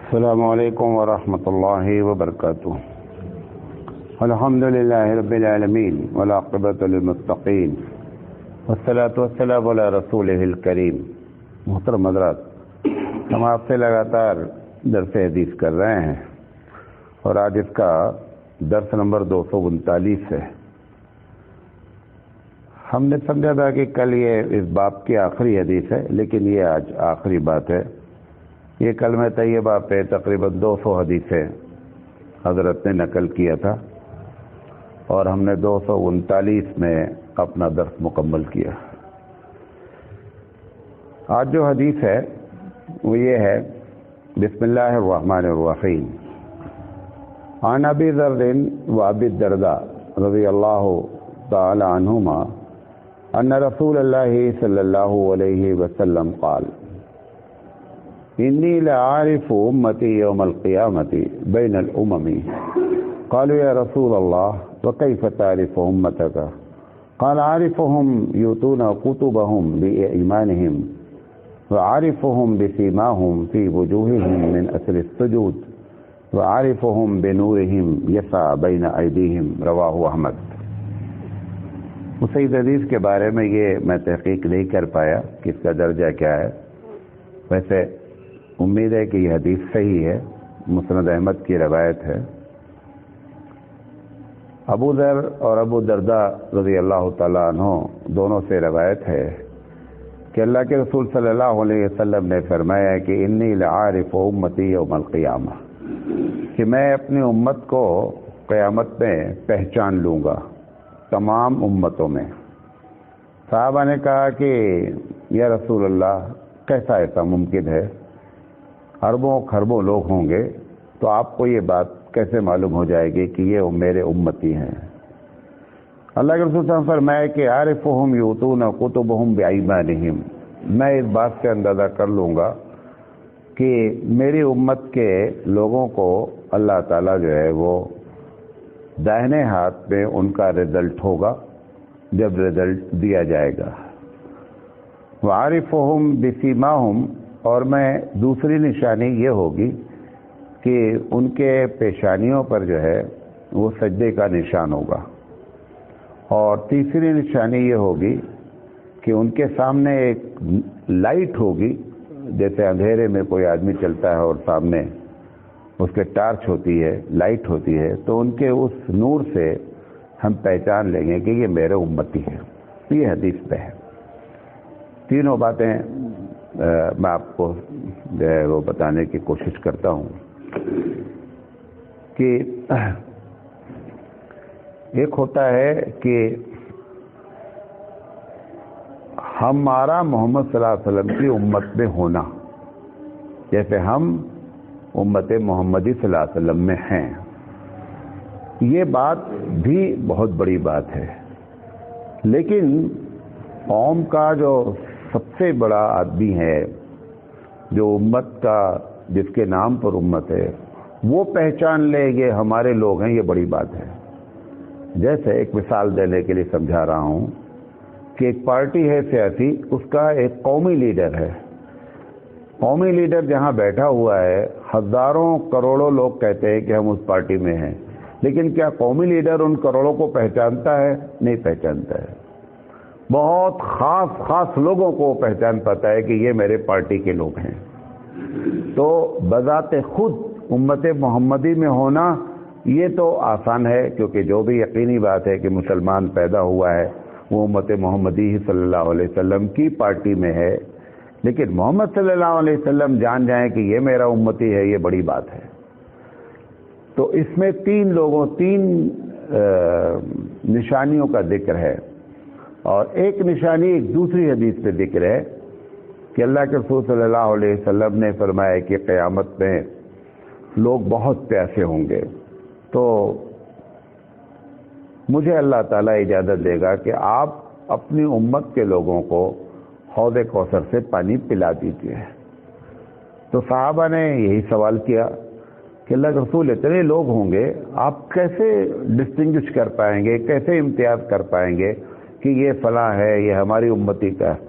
السلام علیکم ورحمۃ اللہ وبرکاتہ۔ الحمد للہ رب العالمین والعاقبۃ للمتقین والصلاۃ والسلام علی رسولہ الکریم۔ محترم حضرات، ہم آپ سے لگاتار درس حدیث کر رہے ہیں اور آج اس کا درس نمبر 239 ہے۔ ہم نے سمجھا تھا کہ کل یہ اس باب کی آخری حدیث ہے، لیکن یہ آج آخری بات ہے۔ یہ کلمہ طیبہ پہ تقریباً 200 حدیثیں حضرت نے نقل کیا تھا اور ہم نے 239 میں اپنا درس مکمل کیا۔ آج جو حدیث ہے وہ یہ ہے، بسم اللہ الرحمن الرحیم۔ عن ابی ذر و ابی الدرداء رضی اللہ تعالی عنہما ان رسول اللہ صلی اللہ علیہ وسلم قال انی لعارف امتی یوم القیامت بین الامم۔ قالوا یا رسول اللہ وکیف تعرف امتک؟ قال عارفهم یؤتون کتبهم بایمانهم وعارفهم بسیماهم فی وجوہهم من اثر السجود وعارفهم بنورهم یسعى بین ایدیہم۔ رواہ احمد۔ اس حدیث کے بارے میں یہ میں تحقیق نہیں کر پایا کہ اس کا درجہ کیا ہے۔ ویسے امید ہے کہ یہ حدیث صحیح ہے، مسند احمد کی روایت ہے۔ ابو ذر اور ابو درداء رضی اللہ تعالیٰ عنہ دونوں سے روایت ہے کہ اللہ کے رسول صلی اللہ علیہ وسلم نے فرمایا کہ انی لعارف امتی یوم القیامہ، کہ میں اپنی امت کو قیامت میں پہچان لوں گا، تمام امتوں میں۔ صحابہ نے کہا کہ یا رسول اللہ کیسا ایسا ممکن ہے؟ اربوں خربوں لوگ ہوں گے، تو آپ کو یہ بات کیسے معلوم ہو جائے گی کہ یہ میرے امتی ہیں؟ اللہ کے رسول صلی اللہ علیہ وسلم فرمایا کہ عارفہم یؤتون کتبہم بایمانہم، میں اس بات سے اندازہ کر لوں گا کہ میری امت کے لوگوں کو اللہ تعالیٰ جو ہے وہ دائنے ہاتھ میں ان کا رزلٹ ہوگا جب رزلٹ دیا جائے گا۔ وعارفہم بسیماہم، اور میں دوسری نشانی یہ ہوگی کہ ان کے پیشانیوں پر جو ہے وہ سجدے کا نشان ہوگا، اور تیسری نشانی یہ ہوگی کہ ان کے سامنے ایک لائٹ ہوگی، جیسے اندھیرے میں کوئی آدمی چلتا ہے اور سامنے اس کے ٹارچ ہوتی ہے، لائٹ ہوتی ہے، تو ان کے اس نور سے ہم پہچان لیں گے کہ یہ میرے امتی ہے۔ یہ حدیث پہ ہے۔ تینوں باتیں میں آپ کو جو ہے وہ بتانے کی کوشش کرتا ہوں کہ ایک ہوتا ہے کہ ہمارا محمد صلی اللہ علیہ وسلم کی امت میں ہونا، جیسے ہم امت محمدی صلی اللہ علیہ وسلم میں ہیں، یہ بات بھی بہت بڑی بات ہے۔ لیکن قوم کا جو سب سے بڑا آدمی ہے، جو امت کا جس کے نام پر امت ہے، وہ پہچان لے یہ ہمارے لوگ ہیں، یہ بڑی بات ہے۔ جیسے ایک مثال دینے کے لیے سمجھا رہا ہوں کہ ایک پارٹی ہے سیاسی، اس کا ایک قومی لیڈر ہے۔ قومی لیڈر جہاں بیٹھا ہوا ہے، ہزاروں کروڑوں لوگ کہتے ہیں کہ ہم اس پارٹی میں ہیں، لیکن کیا قومی لیڈر ان کروڑوں کو پہچانتا ہے؟ نہیں پہچانتا ہے۔ بہت خاص لوگوں کو پہچان پاتا ہے کہ یہ میرے پارٹی کے لوگ ہیں۔ تو بذات خود امت محمدی میں ہونا یہ تو آسان ہے، کیونکہ جو بھی یقینی بات ہے کہ مسلمان پیدا ہوا ہے وہ امت محمدی صلی اللہ علیہ وسلم کی پارٹی میں ہے۔ لیکن محمد صلی اللہ علیہ وسلم جان جائیں کہ یہ میرا امتی ہے، یہ بڑی بات ہے۔ تو اس میں تین نشانیوں کا ذکر ہے، اور ایک نشانی ایک دوسری حدیث پہ ذکر ہے کہ اللہ کے رسول صلی اللہ علیہ وسلم نے فرمایا کہ قیامت میں لوگ بہت پیاسے ہوں گے، تو مجھے اللہ تعالیٰ اجازت دے گا کہ آپ اپنی امت کے لوگوں کو حوض کوثر سے پانی پلا دیجیے۔ تو صحابہ نے یہی سوال کیا کہ اللہ کے رسول اتنے لوگ ہوں گے، آپ کیسے ڈسٹنگوش کر پائیں گے، کیسے امتیاز کر پائیں گے کہ یہ فلاں ہے، یہ ہماری امتی کا ہے؟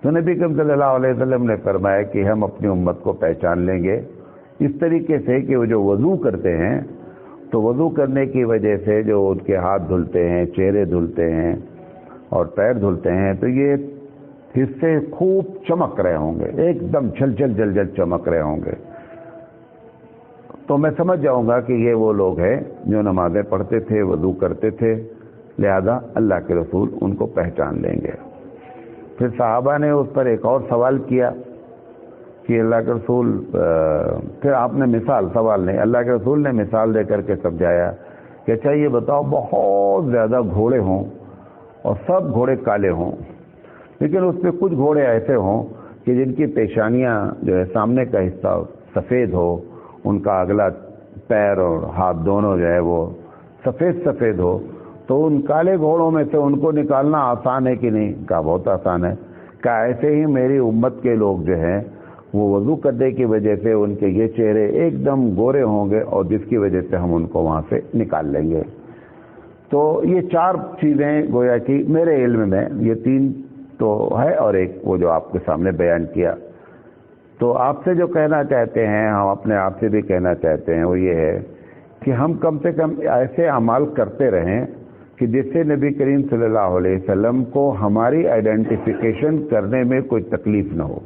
تو نبی کریم صلی اللہ علیہ وسلم نے فرمایا کہ ہم اپنی امت کو پہچان لیں گے اس طریقے سے کہ وہ جو وضو کرتے ہیں تو وضو کرنے کی وجہ سے جو ان کے ہاتھ دھلتے ہیں، چہرے دھلتے ہیں اور پیر دھلتے ہیں، تو یہ حصے خوب چمک رہے ہوں گے، ایک دم جھل جھل چمک رہے ہوں گے، تو میں سمجھ جاؤں گا کہ یہ وہ لوگ ہیں جو نمازیں پڑھتے تھے، وضو کرتے تھے، لہذا اللہ کے رسول ان کو پہچان لیں گے۔ پھر صحابہ نے اس پر ایک اور سوال کیا کہ اللہ کے رسول، پھر آپ نے مثال، سوال نہیں، اللہ کے رسول نے مثال دے کر کے سمجھایا کہ اچھا یہ بتاؤ بہت زیادہ گھوڑے ہوں اور سب گھوڑے کالے ہوں، لیکن اس پہ کچھ گھوڑے ایسے ہوں کہ جن کی پیشانیاں جو ہے سامنے کا حصہ سفید ہو، ان کا اگلا پیر اور ہاتھ دونوں جو ہے وہ سفید ہو، تو ان کالے گھوڑوں میں سے ان کو نکالنا آسان ہے کہ نہیں؟ کہا بہت آسان ہے۔ کہا ایسے ہی میری امت کے لوگ جو ہیں وہ وضو کرنے کی وجہ سے ان کے یہ چہرے ایک دم گورے ہوں گے، اور جس کی وجہ سے ہم ان کو وہاں سے نکال لیں گے۔ تو یہ 4 چیزیں گویا کہ میرے علم میں، یہ 3 تو ہے اور ایک وہ جو آپ کے سامنے بیان کیا۔ تو آپ سے جو کہنا چاہتے ہیں، ہم اپنے آپ سے بھی کہنا چاہتے ہیں، وہ یہ ہے کہ ہم کم سے کم ایسے اعمال کرتے رہیں کہ جس سے نبی کریم صلی اللہ علیہ وسلم کو ہماری آئیڈینٹیفیکیشن کرنے میں کوئی تکلیف نہ ہو۔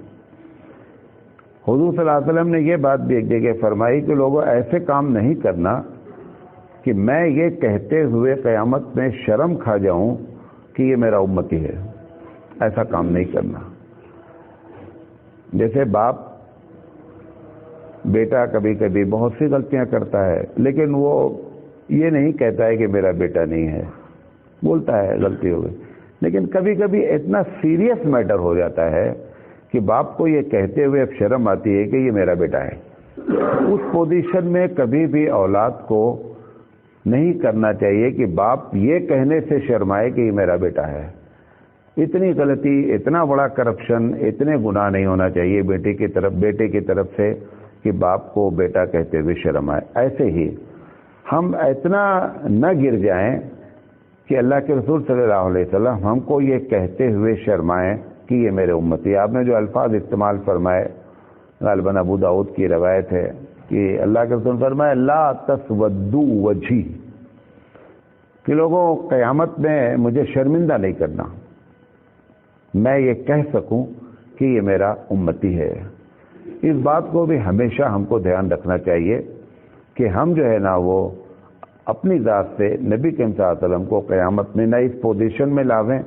حضور صلی اللہ علیہ وسلم نے یہ بات بھی ایک جگہ فرمائی کہ لوگوں ایسے کام نہیں کرنا کہ میں یہ کہتے ہوئے قیامت میں شرم کھا جاؤں کہ یہ میرا امتی ہے، ایسا کام نہیں کرنا۔ جیسے باپ، بیٹا کبھی کبھی بہت سی غلطیاں کرتا ہے، لیکن وہ یہ نہیں کہتا ہے کہ میرا بیٹا نہیں ہے، بولتا ہے غلطی ہو گئی، لیکن کبھی کبھی اتنا سیریس میٹر ہو جاتا ہے کہ باپ کو یہ کہتے ہوئے اب شرم آتی ہے کہ یہ میرا بیٹا ہے۔ اس پوزیشن میں کبھی بھی اولاد کو نہیں کرنا چاہیے کہ باپ یہ کہنے سے شرمائے کہ یہ میرا بیٹا ہے۔ اتنی غلطی، اتنا بڑا کرپشن، اتنے گناہ نہیں ہونا چاہیے بیٹے کی طرف سے کہ باپ کو بیٹا کہتے ہوئے شرم آئے۔ ایسے ہی ہم اتنا نہ گر جائیں کہ اللہ کے رسول صلی اللہ علیہ وسلم ہم کو یہ کہتے ہوئے شرمائیں کہ یہ میرے امتی۔ آپ نے جو الفاظ استعمال فرمائے، غالباً ابو داؤد کی روایت ہے کہ اللہ کے رسول فرمائے لا تسودوا وجھی، کہ لوگوں قیامت میں مجھے شرمندہ نہیں کرنا، میں یہ کہہ سکوں کہ یہ میرا امتی ہے۔ اس بات کو بھی ہمیشہ ہم کو دھیان رکھنا چاہیے کہ ہم جو ہے نا وہ اپنی ذات سے نبی کریم صلی اللہ علیہ وسلم کو قیامت میں نہ اس پوزیشن میں لاویں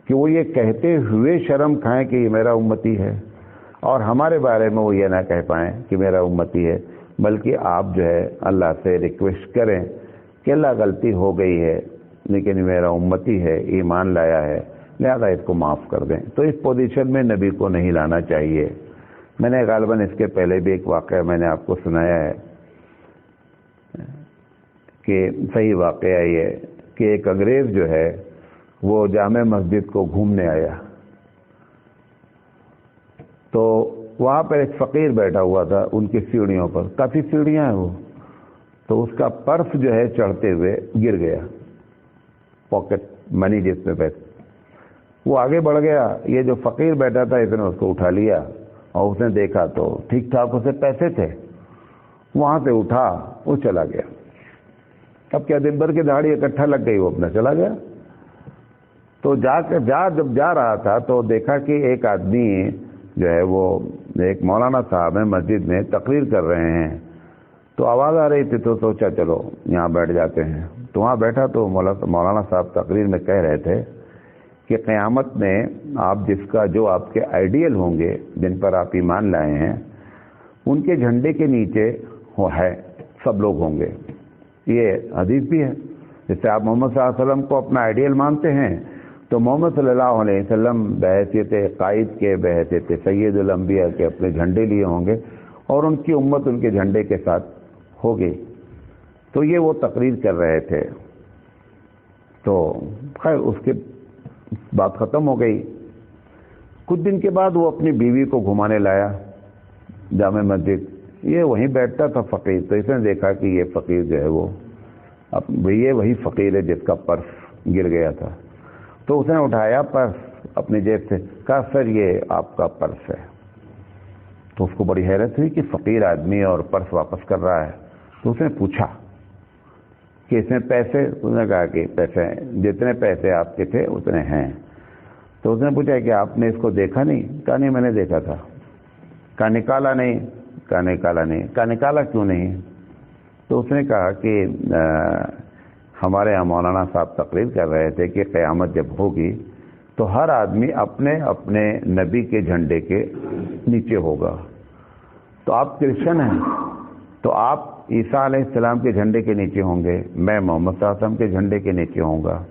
کہ وہ یہ کہتے ہوئے شرم کھائیں کہ یہ میرا امتی ہے، اور ہمارے بارے میں وہ یہ نہ کہہ پائیں کہ میرا امتی ہے، بلکہ آپ جو ہے اللہ سے ریکویسٹ کریں کہ اللہ غلطی ہو گئی ہے لیکن میرا امتی ہے، ایمان لایا ہے، لہذا اس کو معاف کر دیں۔ تو اس پوزیشن میں نبی کو نہیں لانا چاہیے۔ میں نے غالباً اس کے پہلے بھی ایک واقعہ میں نے آپ کو سنایا ہے کہ صحیح واقعہ یہ کہ ایک انگریز جو ہے وہ جامع مسجد کو گھومنے آیا، تو وہاں پر ایک فقیر بیٹھا ہوا تھا ان کی سیڑھیوں پر، کافی سیڑھیاں ہیں وہ، تو اس کا پرس جو ہے چڑھتے ہوئے گر گیا، پاکٹ منی جس میں پیسے، وہ آگے بڑھ گیا، یہ جو فقیر بیٹھا تھا اس نے اس کو اٹھا لیا، اور اس نے دیکھا تو ٹھیک ٹھاک اسے پیسے تھے، وہاں سے اٹھا وہ چلا گیا۔ اب کیا دن بھر کی دہاڑی اکٹھا لگ گئی، وہ اپنا چلا گیا۔ تو جب جا رہا تھا تو دیکھا کہ ایک آدمی جو ہے وہ ایک مولانا صاحب ہیں مسجد میں تقریر کر رہے ہیں، تو آواز آ رہی تھی تو سوچا چلو یہاں بیٹھ جاتے ہیں، تو وہاں بیٹھا تو مولانا صاحب تقریر میں کہہ رہے تھے کہ قیامت میں آپ جس کا جو آپ کے آئیڈیل ہوں گے جن پر آپ ایمان لائے ہیں ان کے جھنڈے کے نیچے وہ ہے سب لوگ ہوں گے۔ یہ حدیث بھی ہے، جس سے آپ محمد صلی اللہ علیہ وسلم کو اپنا آئیڈیل مانتے ہیں تو محمد صلی اللہ علیہ وسلم بحیثیت قائد کے، بحیثیت سید الانبیاء کے اپنے جھنڈے لیے ہوں گے، اور ان کی امت ان کے جھنڈے کے ساتھ ہوگی۔ تو یہ وہ تقریر کر رہے تھے، تو خیر اس کے بات ختم ہو گئی۔ کچھ دن کے بعد وہ اپنی بیوی کو گھمانے لایا جامع مسجد، یہ وہیں بیٹھتا تھا فقیر، تو اس نے دیکھا کہ یہ فقیر جو ہے وہ یہ وہی فقیر ہے جس کا پرس گر گیا تھا، تو اس نے اٹھایا پرس اپنی جیب سے، کہا سر یہ آپ کا پرس ہے۔ تو اس کو بڑی حیرت ہوئی کہ فقیر آدمی اور پرس واپس کر رہا ہے. تو اس نے پوچھا کہ اس میں پیسے؟ اس نے کہا کہ پیسے جتنے پیسے آپ کے تھے اتنے ہیں. تو اس نے پوچھا کہ آپ نے اس کو دیکھا نہیں؟ کہا نہیں میں نے دیکھا تھا. کہا نکالا نہیں؟ کہا نکالا نہیں. کہا نکالا کیوں نہیں؟ تو اس نے کہا کہ ہمارے یہاں مولانا صاحب تقریر کر رہے تھے کہ قیامت جب ہوگی تو ہر آدمی اپنے اپنے نبی کے جھنڈے کے نیچے ہوگا. تو آپ کرسچن ہیں تو آپ عیسیٰ علیہ السلام کے جھنڈے کے نیچے ہوں گے، میں محمد صلی اللہ علیہ وسلم کے جھنڈے کے نیچے ہوں گا.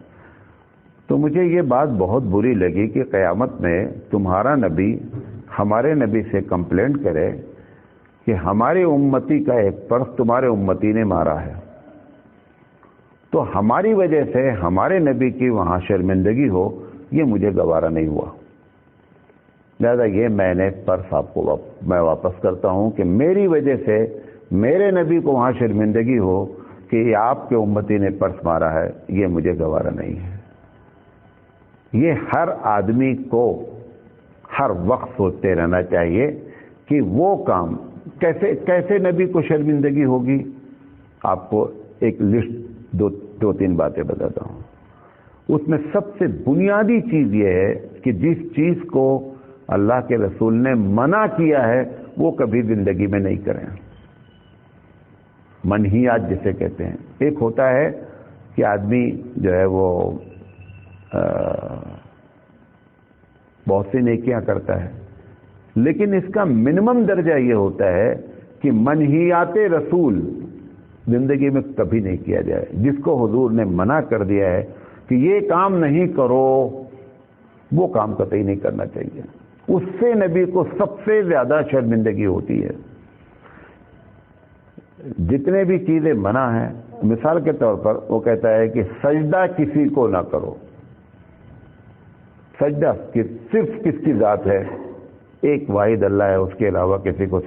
تو مجھے یہ بات بہت بری لگی کہ قیامت میں تمہارا نبی ہمارے نبی سے کمپلینٹ کرے کہ ہماری امتی کا ایک پرس تمہارے امتی نے مارا ہے، تو ہماری وجہ سے ہمارے نبی کی وہاں شرمندگی ہو، یہ مجھے گوارا نہیں ہوا. لہذا یہ میں نے پرس آپ کو میں واپس کرتا ہوں کہ میری وجہ سے میرے نبی کو وہاں شرمندگی ہو کہ یہ آپ کے امتی نے پرس مارا ہے، یہ مجھے گوارا نہیں ہے. یہ ہر آدمی کو ہر وقت سوچتے رہنا چاہیے کہ وہ کام کیسے نبی کو شرمندگی ہوگی. آپ کو ایک لسٹ دو تین باتیں بتاتا ہوں. اس میں سب سے بنیادی چیز یہ ہے کہ جس چیز کو اللہ کے رسول نے منع کیا ہے وہ کبھی زندگی میں نہیں کریں. منہیات جسے کہتے ہیں. ایک ہوتا ہے کہ آدمی جو ہے وہ بہت سی نیکیاں کرتا ہے، لیکن اس کا منیمم درجہ یہ ہوتا ہے کہ منہیات رسول زندگی میں کبھی نہیں کیا جائے. جس کو حضور نے منع کر دیا ہے کہ یہ کام نہیں کرو، وہ کام قطعی نہیں کرنا چاہیے. اس سے نبی کو سب سے زیادہ شرمندگی ہوتی ہے. جتنے بھی چیزیں منع ہیں، مثال کے طور پر وہ کہتا ہے کہ سجدہ کسی کو نہ کرو. سجدہ صرف کس کی ذات ہے؟ ایک واحد اللہ ہے، اس کے علاوہ کسی کو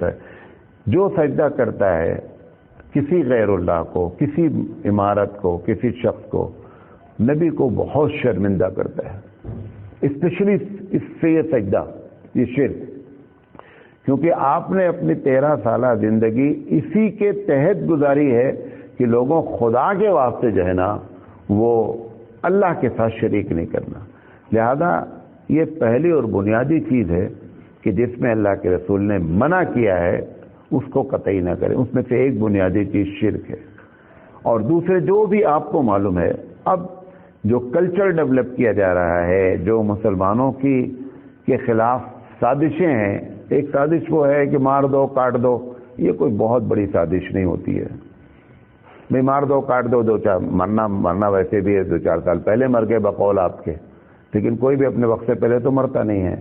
جو سجدہ کرتا ہے کسی غیر اللہ کو، کسی عمارت کو، کسی شخص کو، نبی کو بہت شرمندہ کرتا ہے. اسپیشلی اس سے یہ سجدہ، یہ شرک، کیونکہ آپ نے اپنی 13 سالہ زندگی اسی کے تحت گزاری ہے کہ لوگوں خدا کے واسطے جو ہے نا وہ اللہ کے ساتھ شریک نہیں کرنا. لہذا یہ پہلی اور بنیادی چیز ہے کہ جس میں اللہ کے رسول نے منع کیا ہے اس کو قطعی نہ کریں. اس میں سے ایک بنیادی چیز شرک ہے. اور دوسرے جو بھی آپ کو معلوم ہے، اب جو کلچر ڈیولپ کیا جا رہا ہے، جو مسلمانوں کے خلاف سازشیں ہیں. ایک سازش وہ ہے کہ مار دو کاٹ دو. یہ کوئی بہت بڑی سازش نہیں ہوتی ہے. بھئی مار دو کاٹ دو، مرنا ویسے بھی ہے 2-4 سال پہلے مر گئے بقول آپ کے، لیکن کوئی بھی اپنے وقت سے پہلے تو مرتا نہیں ہے.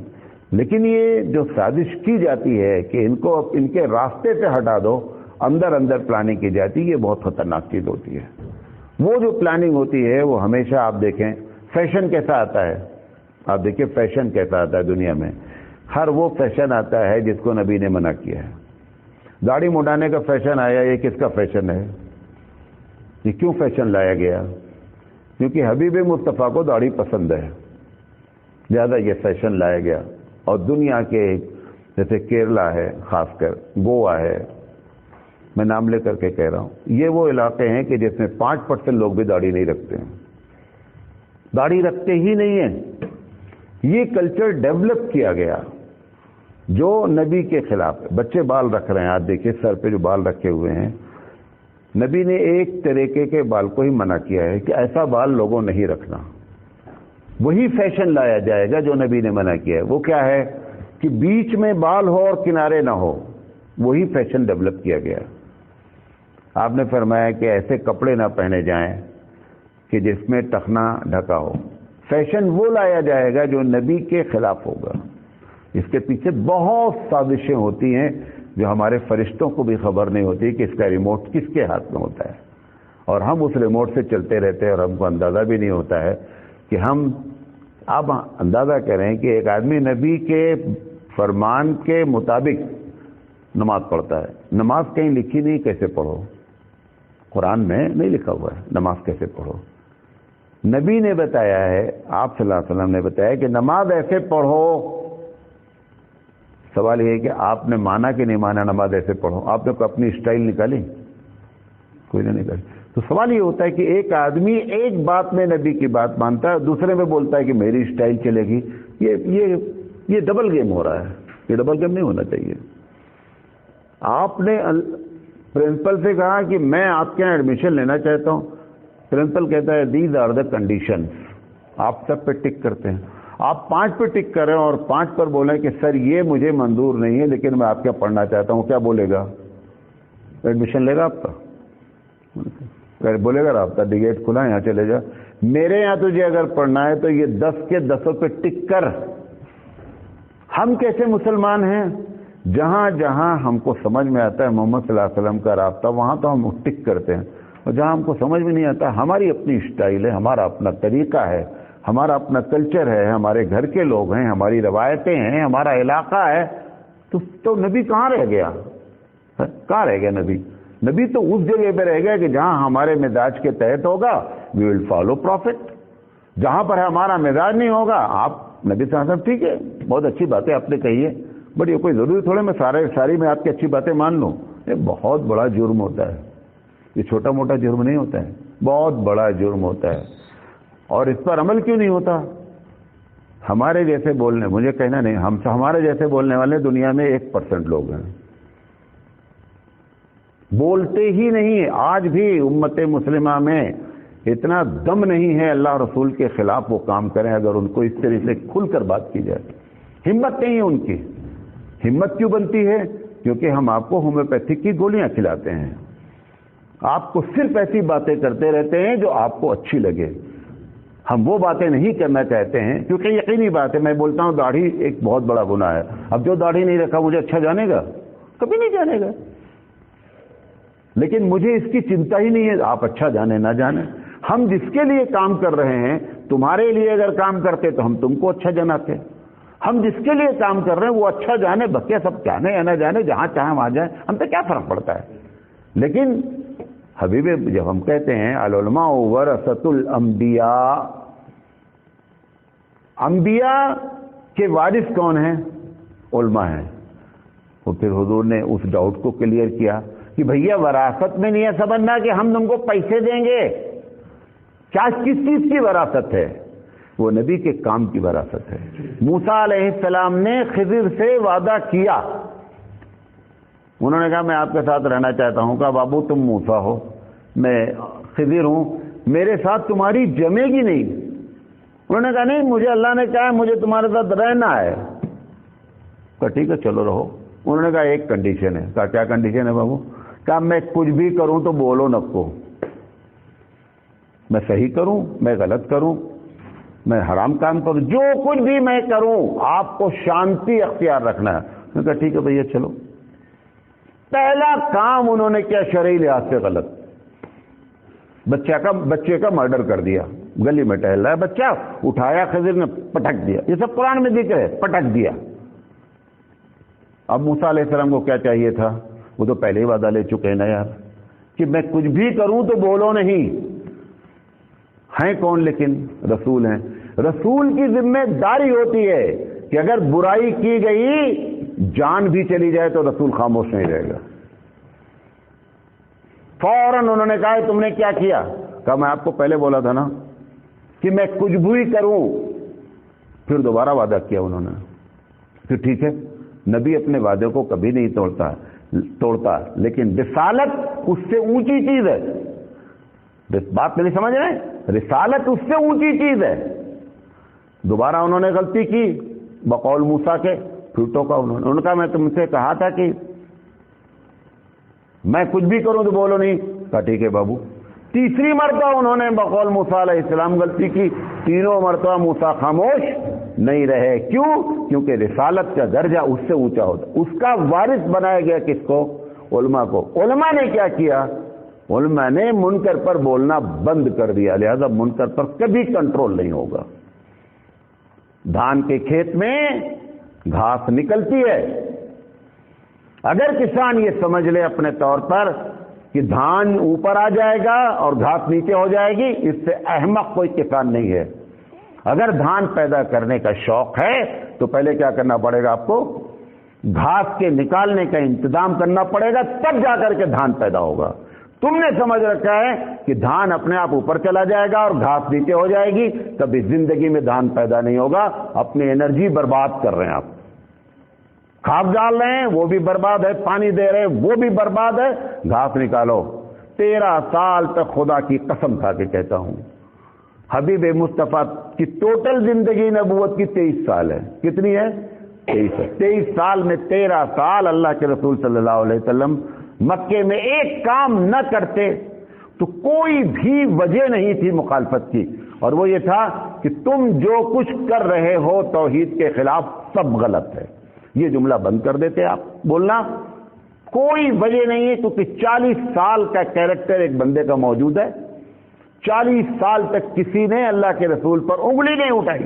لیکن یہ جو سازش کی جاتی ہے کہ ان کو ان کے راستے سے ہٹا دو، اندر پلاننگ کی جاتی ہے، یہ بہت خطرناک چیز ہوتی ہے. وہ جو پلاننگ ہوتی ہے وہ ہمیشہ آپ دیکھیں فیشن کیسا آتا ہے. آپ دیکھیں فیشن کیسا آتا ہے دنیا میں. ہر وہ فیشن آتا ہے جس کو نبی نے منع کیا ہے. داڑھی مڈانے کا فیشن آیا، یہ کس کا فیشن ہے؟ یہ کیوں فیشن لایا گیا؟ کیونکہ حبیب مصطفیٰ کو داڑھی پسند ہے، لہذا یہ فیشن لایا گیا. اور دنیا کے جیسے کیرلا ہے، خاص کر گوا ہے، میں نام لے کر کے کہہ رہا ہوں، یہ وہ علاقے ہیں کہ جس میں 5% لوگ بھی داڑھی نہیں رکھتے ہیں. داڑھی رکھتے ہی نہیں ہیں. یہ کلچر ڈیولپ کیا گیا جو نبی کے خلاف ہے. بچے بال رکھ رہے ہیں، آپ دیکھیں سر پہ جو بال رکھے ہوئے ہیں، نبی نے ایک طریقے کے بال کو ہی منع کیا ہے کہ ایسا بال لوگوں نہیں رکھنا. وہی فیشن لایا جائے گا جو نبی نے منع کیا ہے. وہ کیا ہے کہ بیچ میں بال ہو اور کنارے نہ ہو. وہی فیشن ڈیولپ کیا گیا. آپ نے فرمایا کہ ایسے کپڑے نہ پہنے جائیں کہ جس میں ٹخنا ڈھکا ہو. فیشن وہ لایا جائے گا جو نبی کے خلاف ہوگا. اس کے پیچھے بہت سازشیں ہوتی ہیں جو ہمارے فرشتوں کو بھی خبر نہیں ہوتی کہ اس کا ریموٹ کس کے ہاتھ میں ہوتا ہے، اور ہم اس ریموٹ سے چلتے رہتے ہیں اور ہم کو اندازہ بھی نہیں ہوتا ہے کہ ہم آپ اندازہ کریں کہ ایک آدمی نبی کے فرمان کے مطابق نماز پڑھتا ہے. نماز کہیں لکھی نہیں کیسے پڑھو، قرآن میں نہیں لکھا ہوا ہے نماز کیسے پڑھو. نبی نے بتایا ہے، آپ صلی اللہ علیہ وسلم نے بتایا کہ نماز ایسے پڑھو. سوال یہ ہے کہ آپ نے مانا کہ نہیں مانا نماز ایسے پڑھو؟ آپ نے کوئی اپنی اسٹائل نکالی؟ کوئی نہیں نکالی. تو سوال یہ ہوتا ہے کہ ایک آدمی ایک بات میں نبی کی بات مانتا ہے، دوسرے میں بولتا ہے کہ میری اسٹائل چلے گی. یہ ڈبل گیم ہو رہا ہے. یہ ڈبل گیم نہیں ہونا چاہیے. آپ نے پرنسپل سے کہا کہ میں آپ کے یہاں ایڈمیشن لینا چاہتا ہوں. پرنسپل کہتا ہے دیز آر دا کنڈیشنز. آپ سب پہ ٹک کرتے ہیں. آپ 5 پہ ٹک کریں اور 5 پر بولیں کہ سر یہ مجھے منظور نہیں ہے لیکن میں آپ کیا پڑھنا چاہتا ہوں، کیا بولے گا؟ ایڈمیشن لے گا آپ کا؟ بولے گا رابطہ ڈگیٹ کھلا یہاں چلے جا. میرے یہاں تجھے اگر پڑھنا ہے تو یہ 10 کے 10 پہ ٹک کر. ہم کیسے مسلمان ہیں؟ جہاں جہاں ہم کو سمجھ میں آتا ہے محمد صلی اللہ علیہ وسلم کا رابطہ وہاں تو ہم ٹک کرتے ہیں، اور جہاں ہم کو سمجھ میں نہیں آتا ہماری اپنی اسٹائل ہے، ہمارا اپنا طریقہ ہے، ہمارا اپنا کلچر ہے، ہمارے گھر کے لوگ ہیں، ہماری روایتیں ہیں، ہمارا علاقہ ہے. تو نبی کہاں رہ گیا؟ کہاں رہ گیا نبی؟ نبی تو اس جگہ پہ رہ گیا کہ جہاں ہمارے مزاج کے تحت ہوگا وی ول فالو پروفٹ. جہاں پر ہمارا مزاج نہیں ہوگا آپ نبی صلی اللہ علیہ وسلم ٹھیک ہے بہت اچھی باتیں آپ نے کہی ہے بٹ یہ کوئی ضروری تھوڑے میں ساری میں آپ کی اچھی باتیں مان لوں. یہ بہت بڑا جرم ہوتا ہے. یہ چھوٹا موٹا جرم نہیں ہوتا ہے، بہت بڑا جرم ہوتا ہے. اور اس پر عمل کیوں نہیں ہوتا؟ ہمارے جیسے بولنے، مجھے کہنا نہیں، ہمارے جیسے بولنے والے دنیا میں 1% لوگ ہیں. بولتے ہی نہیں. آج بھی امت مسلمہ میں اتنا دم نہیں ہے اللہ رسول کے خلاف وہ کام کریں اگر ان کو اس طرح سے کھل کر بات کی جائے. ہمت نہیں ہے ان کی. ہمت کیوں بنتی ہے؟ کیونکہ ہم آپ کو ہومیوپیتھک کی گولیاں کھلاتے ہیں. آپ کو صرف ایسی باتیں کرتے رہتے ہیں جو آپ کو اچھی لگے. ہم وہ باتیں نہیں کرنا چاہتے ہیں کیونکہ یقینی بات ہے، میں بولتا ہوں داڑھی ایک بہت بڑا گناہ ہے. اب جو داڑھی نہیں رکھا مجھے اچھا جانے گا؟ کبھی نہیں جانے گا. لیکن مجھے اس کی چنتا ہی نہیں ہے آپ اچھا جانے نہ جانے. ہم جس کے لیے کام کر رہے ہیں تمہارے لیے اگر کام کرتے تو ہم تم کو اچھا جاناتے. ہم جس کے لیے کام کر رہے ہیں وہ اچھا جانے، بقیہ سب جانے یا نہ جانے، جہاں چاہیں وہاں جائیں، ہم پہ کیا فرق پڑتا ہے. لیکن حبیب جب ہم کہتے ہیں العلماء ورثۃ الانبیاء، انبیاء کے وارث کون ہیں؟ علماء ہیں. اور پھر حضور نے اس ڈاؤٹ کو کلیئر کیا کہ بھیا وراثت میں نہیں ہے سمجھنا کہ ہم تم کو پیسے دیں گے. کیا کس چیز کی وراثت ہے؟ وہ نبی کے کام کی وراثت ہے. موسیٰ علیہ السلام نے خضر سے وعدہ کیا. انہوں نے کہا میں آپ کے ساتھ رہنا چاہتا ہوں. کہا بابو تم موسیٰ ہو میں خضر ہوں، میرے ساتھ تمہاری جمے گی نہیں. انہوں نے کہا نہیں مجھے اللہ نے کہا مجھے تمہارے ساتھ رہنا ہے. کہا ٹھیک ہے چلو رہو. انہوں نے کہا ایک کنڈیشن ہے. کہا کیا کنڈیشن ہے بابو؟ کہا میں کچھ بھی کروں تو بولو نہ کو. میں صحیح کروں، میں غلط کروں، میں حرام کام کروں، جو کچھ بھی میں کروں آپ کو شانتی اختیار رکھنا ہے. میں نے کہا ٹھیک ہے بھیا چلو. پہلا کام انہوں نے کیا شرعی لحاظ سے غلط، بچے کا مرڈر کر دیا. گلی میں ٹہل رہا ہے بچہ، اٹھایا خضر نے پٹک دیا. یہ سب قرآن میں ذکر ہے، پٹک دیا. اب موسیٰ علیہ السلام کو کیا چاہیے تھا؟ وہ تو پہلے ہی وعدہ لے چکے ہیں نا یار کہ میں کچھ بھی کروں تو بولو نہیں. ہیں کون؟ لیکن رسول ہیں. رسول کی ذمہ داری ہوتی ہے کہ اگر برائی کی گئی جان بھی چلی جائے تو رسول خاموش نہیں رہے گا. فوراً انہوں نے کہا تم نے کیا کیا؟ کہا میں آپ کو پہلے بولا تھا نا کہ میں کچھ بھی کروں. پھر دوبارہ وعدہ کیا انہوں نے. پھر ٹھیک ہے نبی اپنے وعدے کو کبھی نہیں توڑتا لیکن رسالت اس سے اونچی چیز ہے. بات نہیں سمجھ رہے؟ رسالت اس سے اونچی چیز ہے. دوبارہ انہوں نے غلطی کی بقول موسیٰ کے. پھر ٹوکا انہوں نے کہا میں تم سے کہا تھا کہ میں کچھ بھی کروں تو بولو نہیں. کہا ٹھیک ہے بابو. تیسری مرتبہ انہوں نے بقول موسیٰ علیہ السلام غلطی کی. تینوں مرتبہ موسیٰ خاموش نہیں رہے. کیوں؟ کیونکہ رسالت کا درجہ اس سے اونچا ہوتا. اس کا وارث بنایا گیا کس کو؟ علماء کو. علماء نے کیا کیا؟ علماء نے منکر پر بولنا بند کر دیا. لہذا منکر پر کبھی کنٹرول نہیں ہوگا. دھان کے کھیت میں گھاس نکلتی ہے. اگر کسان یہ سمجھ لے اپنے طور پر کہ دھان اوپر آ جائے گا اور گھاس نیچے ہو جائے گی، اس سے احمق کوئی کسان نہیں ہے. اگر دھان پیدا کرنے کا شوق ہے تو پہلے کیا کرنا پڑے گا آپ کو؟ گھاس کے نکالنے کا انتظام کرنا پڑے گا، تب جا کر کے دھان پیدا ہوگا۔ تم نے سمجھ رکھا ہے کہ دھان اپنے آپ اوپر چلا جائے گا اور گھاس نیچے ہو جائے گی، کبھی زندگی میں دھان پیدا نہیں ہوگا۔ اپنی انرجی برباد کر رہے ہیں آپ، کھاد ڈال رہے ہیں وہ بھی برباد ہے، پانی دے رہے ہیں وہ بھی برباد ہے۔ گھاس نکالو۔ 13 سال تک خدا کی قسم کھا کے کہتا ہوں، حبیب مصطفیٰ کی ٹوٹل زندگی نبوت کی 23 سال ہے۔ کتنی ہے؟ 23 سال میں 13 سال اللہ کے رسول صلی اللہ علیہ وسلم مکے میں ایک کام نہ کرتے تو کوئی بھی وجہ نہیں تھی مخالفت کی، اور وہ یہ تھا کہ تم جو کچھ کر رہے ہو توحید کے خلاف سب غلط ہے۔ یہ جملہ بند کر دیتے آپ بولنا، کوئی وجہ نہیں ہے، کیونکہ 40 سال کا کیریکٹر ایک بندے کا موجود ہے۔ 40 سال تک کسی نے اللہ کے رسول پر انگلی نہیں اٹھائی،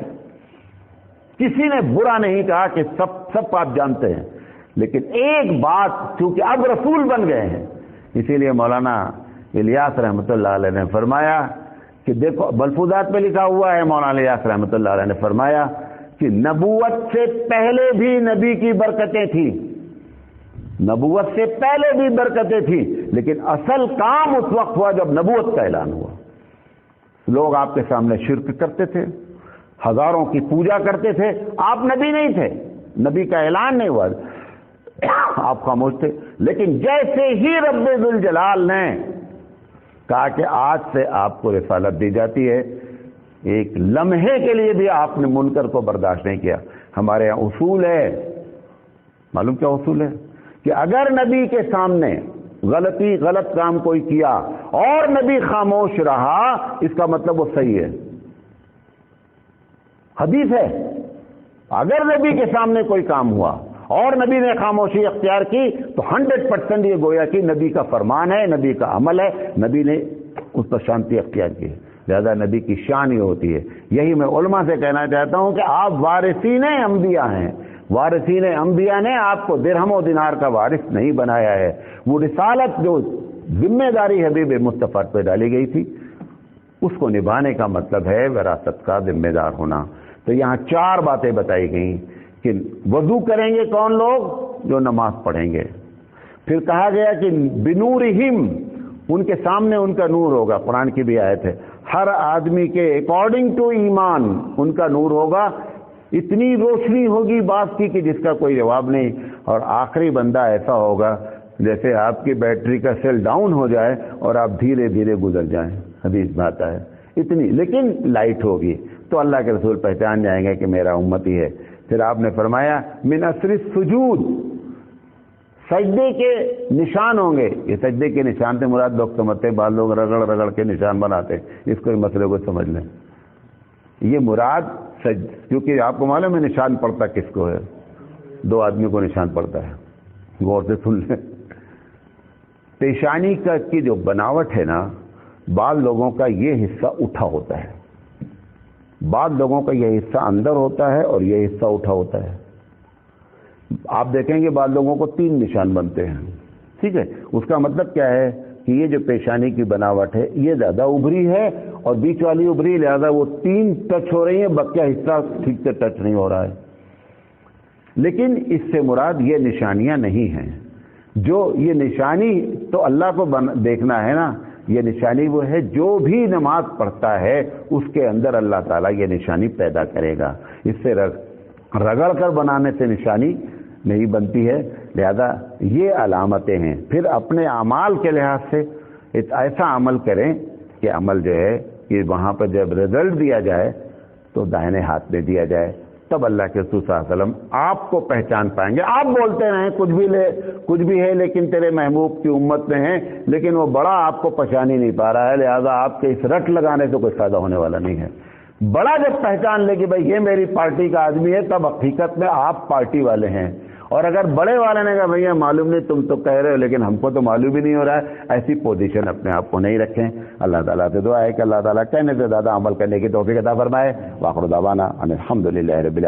کسی نے برا نہیں کہا کہ سب آپ جانتے ہیں، لیکن ایک بات، کیونکہ اب رسول بن گئے ہیں، اسی لیے مولانا الیاس رحمۃ اللہ علیہ نے فرمایا کہ دیکھو ملفوظات میں لکھا ہوا ہے، مولانا الیاس رحمۃ اللہ علیہ نے فرمایا کہ نبوت سے پہلے بھی نبی کی برکتیں تھیں، نبوت سے پہلے بھی برکتیں تھیں، لیکن اصل کام اس وقت ہوا جب نبوت کا اعلان ہوا۔ لوگ آپ کے سامنے شرک کرتے تھے، ہزاروں کی پوجا کرتے تھے، آپ نبی نہیں تھے، نبی کا اعلان نہیں ہوا، آپ خاموش تھے۔ لیکن جیسے ہی رب ذوالجلال نے کہا کہ آج سے آپ کو رسالت دی جاتی ہے، ایک لمحے کے لیے بھی آپ نے منکر کو برداشت نہیں کیا۔ ہمارے یہاں اصول ہے، معلوم کیا اصول ہے؟ کہ اگر نبی کے سامنے غلط کام کوئی کیا اور نبی خاموش رہا، اس کا مطلب وہ صحیح ہے۔ حدیث ہے، اگر نبی کے سامنے کوئی کام ہوا اور نبی نے خاموشی اختیار کی تو 100% یہ گویا کہ نبی کا فرمان ہے، نبی کا عمل ہے، نبی نے اس پر شانتی اختیار کی ہے۔ لہذا نبی کی شان یہ ہوتی ہے۔ یہی میں علماء سے کہنا چاہتا ہوں کہ آپ وارثین انبیاء ہیں، وارثین انبیاء نے آپ کو درہم و دینار کا وارث نہیں بنایا ہے۔ وہ رسالت جو ذمہ داری حبیب مصطفیٰ پہ ڈالی گئی تھی، اس کو نبھانے کا مطلب ہے وراثت کا ذمہ دار ہونا۔ تو یہاں 4 باتیں بتائی گئیں کہ وضو کریں گے کون لوگ؟ جو نماز پڑھیں گے۔ پھر کہا گیا کہ بنورہم، ان کے سامنے ان کا نور ہوگا، قرآن کی بھی آیت ہے، ہر آدمی کے اکارڈنگ ٹو ایمان ان کا نور ہوگا، اتنی روشنی ہوگی بات کی کہ جس کا کوئی جواب نہیں۔ اور آخری بندہ ایسا ہوگا جیسے آپ کی بیٹری کا سیل ڈاؤن ہو جائے اور آپ دھیرے دھیرے گزر جائیں، حدیث میں آتا ہے، اتنی لیکن لائٹ ہوگی، تو اللہ کے رسول پہچان جائیں گے کہ میرا امتی ہے۔ پھر آپ نے فرمایا من اثر السجود، سجدے کے نشان ہوں گے۔ یہ سجدے کے نشان سے مراد لوگ سمجھتے ہیں، بعض لوگ رگڑ رگڑ کے نشان بناتے ہیں، اس کو مسئلے کو سمجھ لیں۔ یہ مراد کیونکہ آپ کو معلوم ہے نشان پڑتا کس کو ہے؟ 2 آدمی کو نشان پڑتا ہے، غور سے سن لیں۔ پیشانی کی جو بناوٹ ہے نا، بعض لوگوں کا یہ حصہ اٹھا ہوتا ہے، بعض لوگوں کا یہ حصہ اندر ہوتا ہے اور یہ حصہ اٹھا ہوتا ہے۔ آپ دیکھیں گے بعض لوگوں کو 3 نشان بنتے ہیں، ٹھیک ہے؟ اس کا مطلب کیا ہے کہ یہ جو پیشانی کی بناوٹ ہے یہ زیادہ ابھری ہے اور بیچ والی ابھری، لہذا وہ 3 ٹچ ہو رہی ہیں، بقیہ حصہ ٹھیک سے ٹچ نہیں ہو رہا ہے۔ لیکن اس سے مراد یہ نشانیاں نہیں ہیں۔ جو یہ نشانی تو اللہ کو دیکھنا ہے نا، یہ نشانی وہ ہے جو بھی نماز پڑھتا ہے اس کے اندر اللہ تعالیٰ یہ نشانی پیدا کرے گا۔ اس سے رگڑ کر بنانے سے نشانی نہیں بنتی ہے، لہذا یہ علامتیں ہیں۔ پھر اپنے اعمال کے لحاظ سے ایسا عمل کریں کہ عمل جو ہے کہ وہاں پر جب رزلٹ دیا جائے تو دائنے ہاتھ میں دیا جائے، تب اللہ کے رسول صلی اللہ علیہ وسلم آپ کو پہچان پائیں گے۔ آپ بولتے رہیں کچھ بھی ہے لیکن تیرے محبوب کی امت میں ہیں، لیکن وہ بڑا آپ کو پہچان ہی نہیں پا رہا ہے، لہذا آپ کے اس رٹ لگانے سے کوئی فائدہ ہونے والا نہیں ہے۔ بڑا جب پہچان لے کہ بھائی یہ میری پارٹی کا آدمی ہے، تب حقیقت میں آپ پارٹی والے ہیں۔ اور اگر بڑے والے نے کہا بھیا معلوم نہیں، تم تو کہہ رہے ہو لیکن ہم کو تو معلوم ہی نہیں ہو رہا ہے، ایسی پوزیشن اپنے آپ کو نہیں رکھیں۔ اللہ تعالیٰ سے دعا ہے کہ اللہ تعالیٰ کہنے سے زیادہ عمل کرنے کی توفیق عطا فرمائے۔ وآخر دعوانا ان الحمد للہ رب العالمین۔